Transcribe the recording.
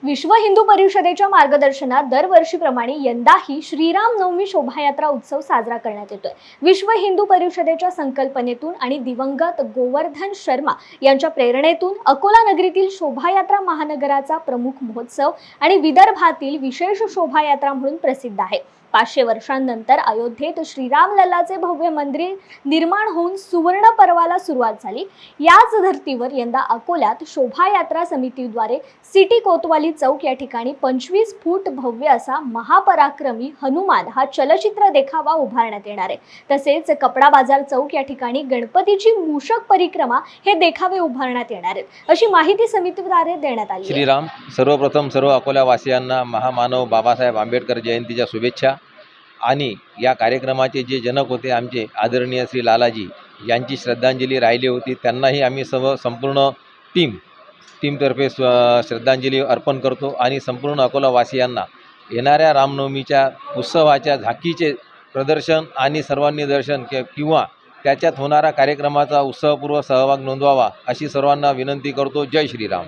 विश्व हिंदू परिषदेच्या मार्गदर्शनात दरवर्षीप्रमाणे यंदाही श्रीराम नवमी शोभायात्रा उत्सव साजरा करण्यात येतोय। विश्व हिंदू परिषदेच्या संकल्पनेतून आणि दिवंगत गोवर्धन शर्मा यांच्या प्रेरणेतून अकोला नगरीतील शोभायात्रा महानगराचा प्रमुख महोत्सव आणि विदर्भातील विशेष शोभायात्रा म्हणून प्रसिद्ध आहे। 500 वर्षांनंतर अयोध्येत श्रीराम लल्लाचे भव्य मंदिर निर्माण होऊन सुवर्ण पर्वाला सुरुवात झाली। याच धर्तीवर यंदा अकोल्यात शोभायात्रा समितीद्वारे सिटी कोतवाली चौक या ठिकाणी 25 फूट भव्य असा महापराक्रमी हनुमान हा चलचित्र देखावा उभारण्यात येणार आहे। तसेच कपडा बाजार चौक या ठिकाणी गणपतीची मूषक परिक्रमा हे देखावे उभारण्यात येणार आहेत, अशी माहिती समितीद्वारे देण्यात आली आहे। श्रीराम, सर्वप्रथम सर्व अकोल्यावासियांना महामानव बाबासाहेब आंबेडकर जयंतीच्या शुभेच्छा। आणि या कार्यक्रमाचे जे जनक होते आमचे आदरणीय श्री लालाजी यांची श्रद्धांजली राहिली होती, त्यांनाही आम्ही संपूर्ण टीमतर्फे श्रद्धांजली अर्पण करतो। आणि संपूर्ण अकोलावासियांना येणाऱ्या रामनवमीच्या उत्सवाच्या झाकीचे प्रदर्शन आणि सर्वांनी दर्शन किंवा त्याच्यात होणारा कार्यक्रमाचा उत्सवपूर्व सहभाग नोंदवावा अशी सर्वांना विनंती करतो। जय श्रीराम।